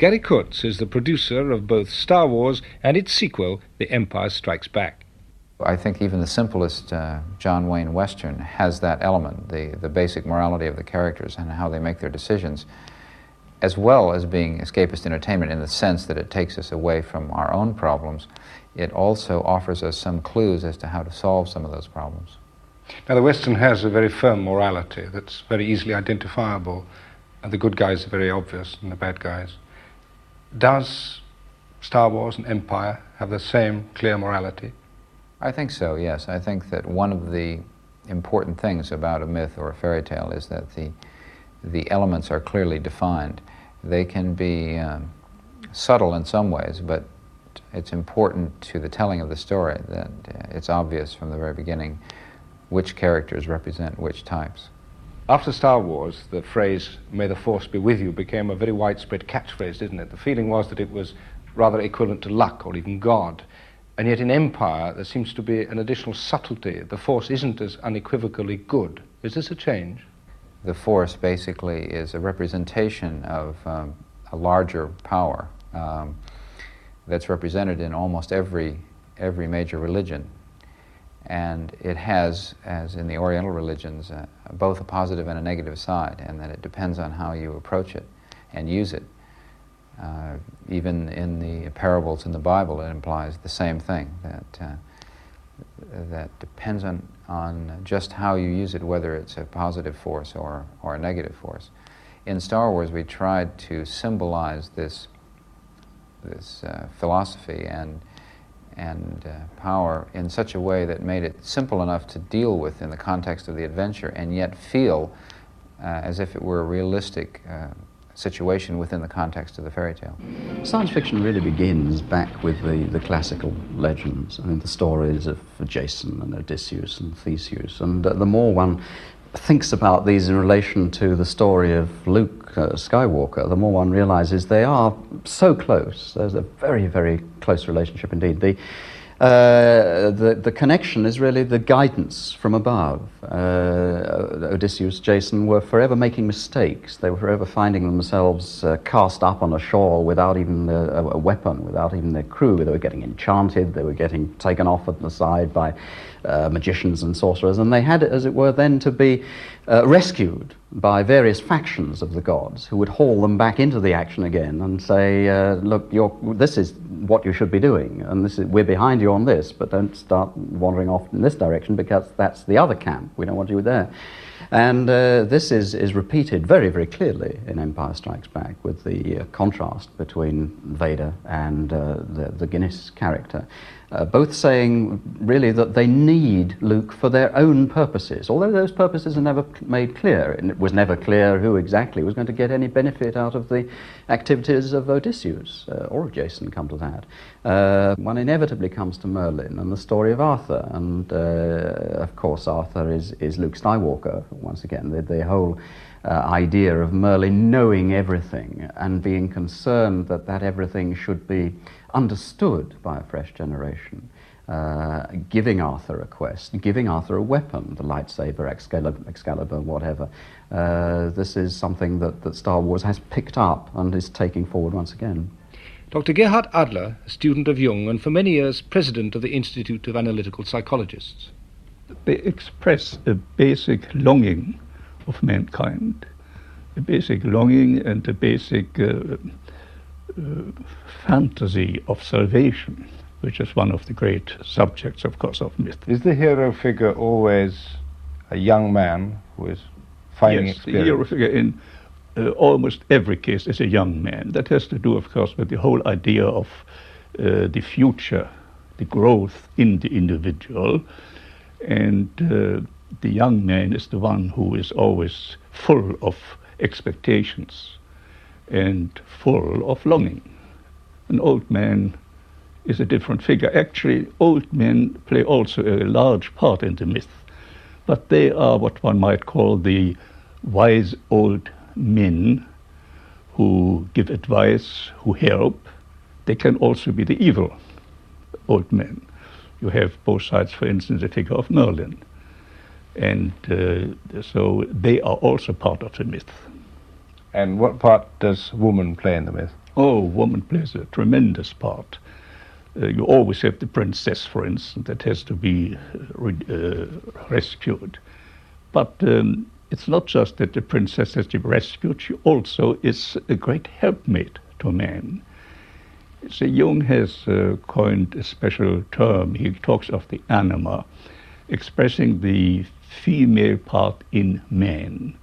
Gary Kurtz is the producer of both Star Wars and its sequel, The Empire Strikes Back. I think even the simplest John Wayne Western has that element, the basic morality of the characters and how they make their decisions, as well as being escapist entertainment in the sense that it takes us away from our own problems. It also offers us some clues as to how to solve some of those problems. Now, the Western has a very firm morality that's very easily identifiable, and the good guys are very obvious and the bad guys. Does Star Wars and Empire have the same clear morality? I think so, yes. I think that one of the important things about a myth or a fairy tale is that the elements are clearly defined. They can be subtle in some ways, but it's important to the telling of the story that it's obvious from the very beginning which characters represent which types. After Star Wars, the phrase, "May the Force be with you," became a very widespread catchphrase, didn't it? The feeling was that it was rather equivalent to luck or even God. And yet in Empire, there seems to be an additional subtlety. The Force isn't as unequivocally good. Is this a change? The Force basically is a representation of a larger power that's represented in almost every major religion. And it has, as in the Oriental religions, both a positive and a negative side, and that it depends on how you approach it and use it. Even in the parables in the Bible, it implies the same thing, that depends on just how you use it, whether it's a positive force or a negative force. In Star Wars, we tried to symbolize this philosophy and power in such a way that made it simple enough to deal with in the context of the adventure, and yet feel as if it were a realistic situation within the context of the fairy tale. Science fiction really begins back with the classical legends. I mean, the stories of Jason and Odysseus and Theseus, and the more one thinks about these in relation to the story of Luke Skywalker, the more one realizes they are so close. There's a very, very close relationship indeed. The connection is really the guidance from above. Odysseus, Jason were forever making mistakes. They were forever finding themselves cast up on a shore without even a weapon, without even their crew. They were getting enchanted, they were getting taken off at the side by magicians and sorcerers, and they had, as it were, then to be rescued by various factions of the gods who would haul them back into the action again and say, look, this is what you should be doing, and we're behind you on this, but don't start wandering off in this direction because that's the other camp. We don't want you there. And this is repeated very, very clearly in Empire Strikes Back with the contrast between Vader and the Guinness character. Both saying really that they need Luke for their own purposes, although those purposes are never made clear, and it was never clear who exactly was going to get any benefit out of the activities of Odysseus, or of Jason, come to that. One inevitably comes to Merlin and the story of Arthur, and of course Arthur is Luke Skywalker, once again, the whole idea of Merlin knowing everything and being concerned that everything should be understood by a fresh generation, giving Arthur a quest, giving Arthur a weapon, the lightsaber, Excalibur, whatever. This is something that Star Wars has picked up and is taking forward once again. Dr. Gerhard Adler, a student of Jung and for many years president of the Institute of Analytical Psychologists. They express a basic longing of mankind, a basic longing and a basic fantasy of salvation, which is one of the great subjects, of course, of myth. Is the hero figure always a young man who is finding Yes, experience? the hero figure in almost every case is a young man. That has to do, of course, with the whole idea of the future, the growth in the individual, and the young man is the one who is always full of expectations and full of longing. An old man is a different figure. Actually, old men play also a large part in the myth, but they are what one might call the wise old men who give advice, who help. They can also be the evil old men. You have both sides, for instance, the figure of Merlin. And so they are also part of the myth. And what part does woman play in the myth? Oh, woman plays a tremendous part. You always have the princess, for instance, that has to be rescued. But it's not just that the princess has to be rescued, she also is a great helpmate to man. So Jung has coined a special term. He talks of the anima, expressing the female part in man.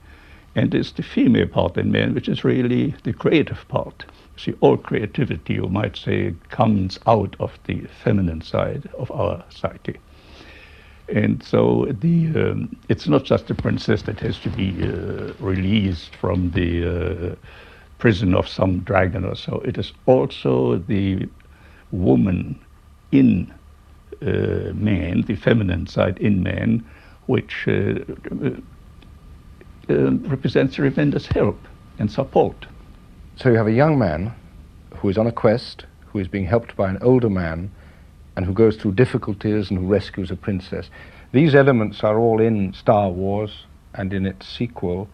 And it's the female part in man which is really the creative part. See, all creativity, you might say, comes out of the feminine side of our psyche. And so it's not just the princess that has to be released from the prison of some dragon or so. It is also the woman in man, the feminine side in man, which represents tremendous help and support. So you have a young man who is on a quest, who is being helped by an older man, and who goes through difficulties and who rescues a princess. These elements are all in Star Wars and in its sequel.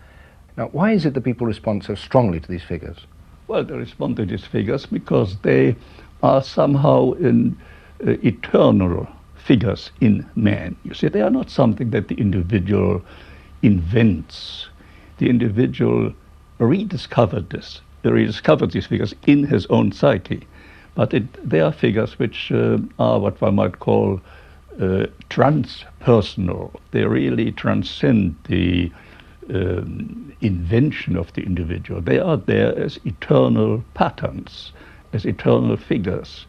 Now, why is it that people respond so strongly to these figures? Well, they respond to these figures because they are somehow eternal figures in man. You see, they are not something that the individual invents. The individual rediscovered these figures in his own psyche. But they are figures which are what one might call transpersonal. They really transcend the invention of the individual. They are there as eternal patterns, as eternal figures.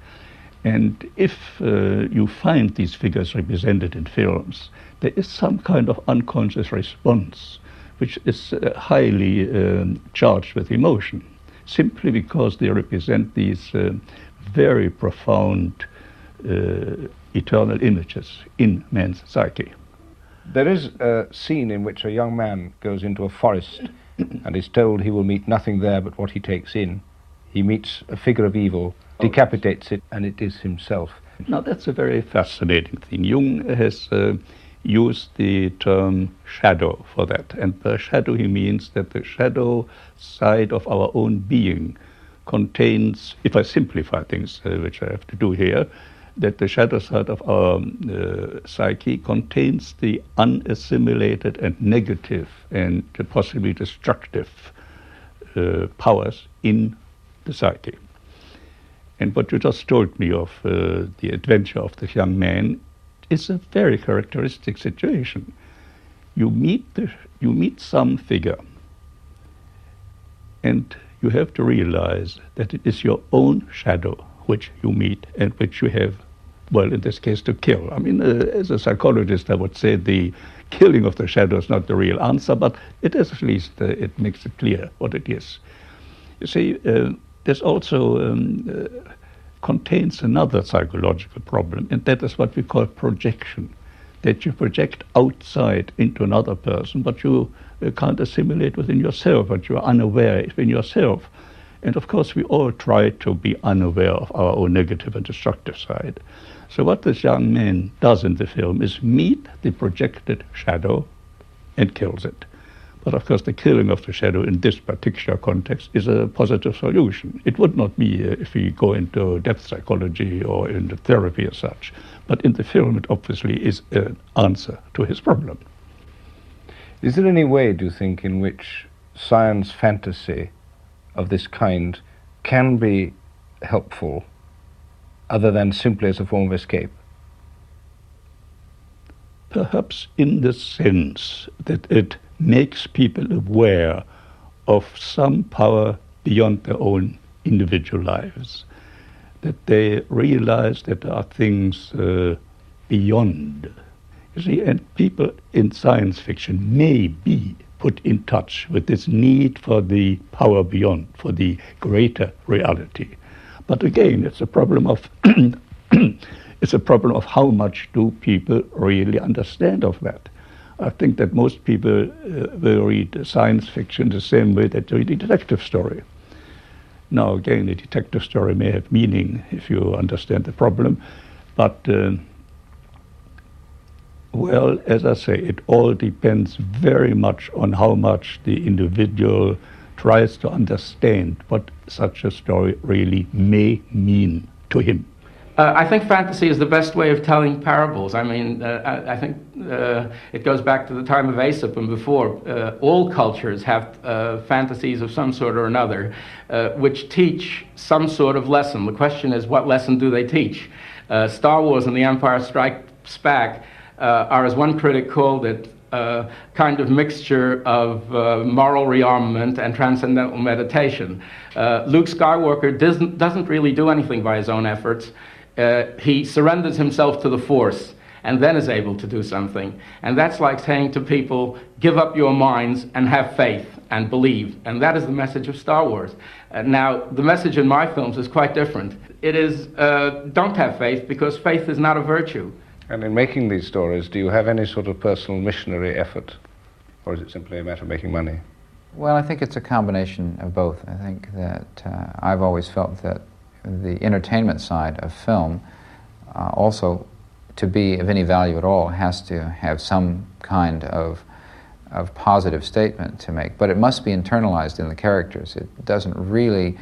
And if you find these figures represented in films, there is some kind of unconscious response which is highly charged with emotion, simply because they represent these very profound eternal images in man's psyche. There is a scene in which a young man goes into a forest and is told he will meet nothing there but what he takes in. He meets a figure of evil, decapitates it, and it is himself. Now that's a very fascinating thing. Jung has used the term shadow for that. And by shadow he means that the shadow side of our own being contains, if I simplify things, which I have to do here, that the shadow side of our psyche contains the unassimilated and negative and possibly destructive powers in the psyche. And what you just told me of the adventure of this young man is a very characteristic situation. You meet some figure, and you have to realize that it is your own shadow which you meet and which you have, well, in this case, to kill. I mean, as a psychologist, I would say the killing of the shadow is not the real answer, but it is at least, it makes it clear what it is. You see, there's also contains another psychological problem, and that is what we call projection, that you project outside into another person, but you can't assimilate within yourself, but you are unaware within yourself. And of course, we all try to be unaware of our own negative and destructive side. So what this young man does in the film is meet the projected shadow and kills it. But of course, the killing of the shadow in this particular context is a positive solution. It would not be if we go into depth psychology or into therapy as such. But in the film, it obviously is an answer to his problem. Is there any way, do you think, in which science fantasy of this kind can be helpful other than simply as a form of escape? Perhaps in the sense that it makes people aware of some power beyond their own individual lives, that they realize that there are things beyond. You see, and people in science fiction may be put in touch with this need for the power beyond, for the greater reality. But again, it's a problem of it's a problem of how much do people really understand of that. I think that most people will read science fiction the same way that they read a detective story. Now, again, a detective story may have meaning if you understand the problem, but, well, as I say, it all depends very much on how much the individual tries to understand what such a story really may mean to him. I think fantasy is the best way of telling parables. I mean, I think it goes back to the time of Aesop and before. All cultures have fantasies of some sort or another, which teach some sort of lesson. The question is, what lesson do they teach? Star Wars and The Empire Strikes Back are, as one critic called it, kind of mixture of moral rearmament and transcendental meditation. Luke Skywalker doesn't really do anything by his own efforts. He surrenders himself to the Force and then is able to do something. And that's like saying to people, give up your minds and have faith and believe. And that is the message of Star Wars. Now, the message in my films is quite different. It is, don't have faith, because faith is not a virtue. And in making these stories, do you have any sort of personal missionary effort? Or is it simply a matter of making money? Well, I think it's a combination of both. I think that I've always felt that the entertainment side of film also, to be of any value at all, has to have some kind of positive statement to make. But it must be internalized in the characters. It doesn't really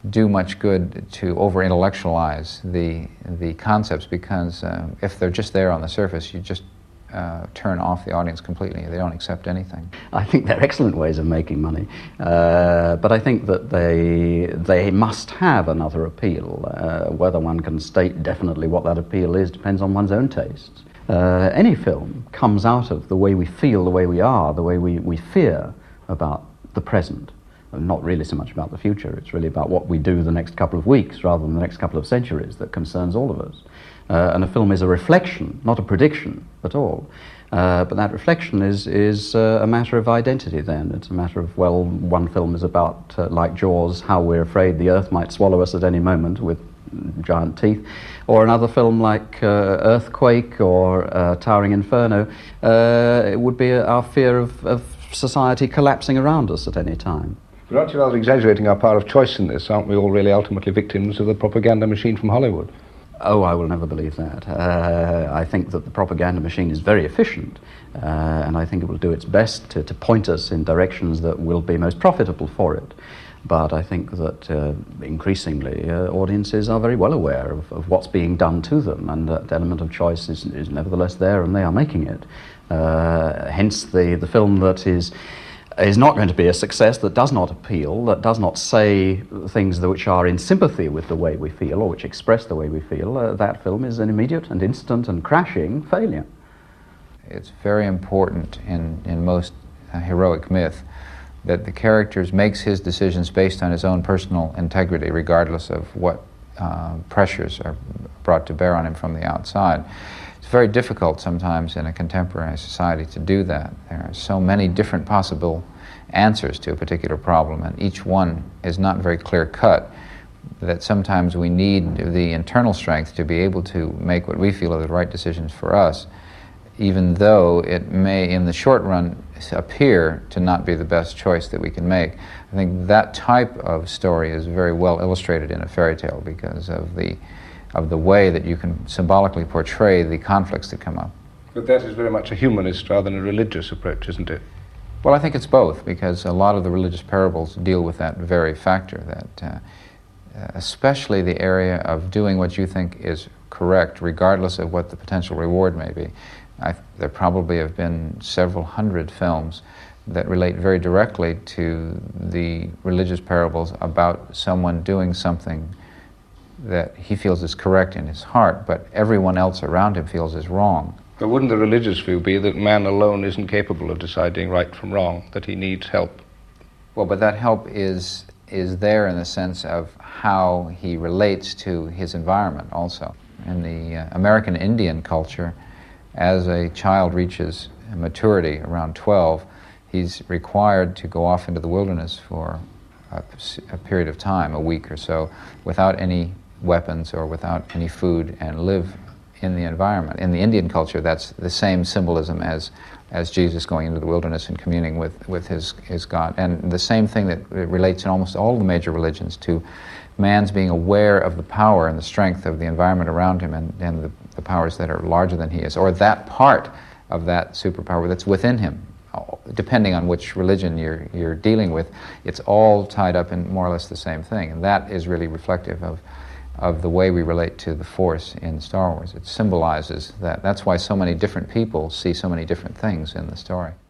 do much good to over-intellectualize the concepts, because if they're just there on the surface, you just turn off the audience completely. They don't accept anything. I think they're excellent ways of making money, but I think that they must have another appeal. Whether one can state definitely what that appeal is depends on one's own tastes. Any film comes out of the way we feel, the way we are, the way we fear about the present. Not really so much about the future. It's really about what we do the next couple of weeks rather than the next couple of centuries that concerns all of us. And a film is a reflection, not a prediction at all. But that reflection is a matter of identity then. It's a matter of, well, one film is about, like Jaws, how we're afraid the earth might swallow us at any moment with giant teeth. Or another film like Earthquake or Towering Inferno, it would be our fear of society collapsing around us at any time. But aren't you rather exaggerating our power of choice in this? Aren't we all really ultimately victims of the propaganda machine from Hollywood? Oh, I will never believe that. I think that the propaganda machine is very efficient, and I think it will do its best to point us in directions that will be most profitable for it. But I think that increasingly audiences are very well aware of what's being done to them, and that element of choice is nevertheless there, and they are making it. Hence the film that is not going to be a success, that does not appeal, that does not say things which are in sympathy with the way we feel or which express the way we feel, that film is an immediate and instant and crashing failure. It's very important in most heroic myth that the character makes his decisions based on his own personal integrity, regardless of what pressures are brought to bear on him from the outside. It's very difficult sometimes in a contemporary society to do that. There are so many different possible answers to a particular problem, and each one is not very clear-cut, that sometimes we need the internal strength to be able to make what we feel are the right decisions for us, even though it may, in the short run, appear to not be the best choice that we can make. I think that type of story is very well illustrated in a fairy tale because of the way that you can symbolically portray the conflicts that come up. But that is very much a humanist rather than a religious approach, isn't it? Well, I think it's both, because a lot of the religious parables deal with that very factor, that especially the area of doing what you think is correct, regardless of what the potential reward may be. There probably have been several hundred films that relate very directly to the religious parables about someone doing something that he feels is correct in his heart, but everyone else around him feels is wrong. But wouldn't the religious view be that man alone isn't capable of deciding right from wrong, that he needs help? Well, but that help is there in the sense of how he relates to his environment also. In the American Indian culture, as a child reaches maturity around 12, he's required to go off into the wilderness for a period of time, a week or so, without any weapons or without any food, and live in the environment. In the Indian culture, that's the same symbolism as Jesus going into the wilderness and communing with his God. And the same thing that relates in almost all the major religions to man's being aware of the power and the strength of the environment around him and the powers that are larger than he is, or that part of that superpower that's within him depending on which religion you're dealing with, it's all tied up in more or less the same thing. And that is really reflective of the way we relate to the Force in Star Wars. It symbolizes that. That's why so many different people see so many different things in the story.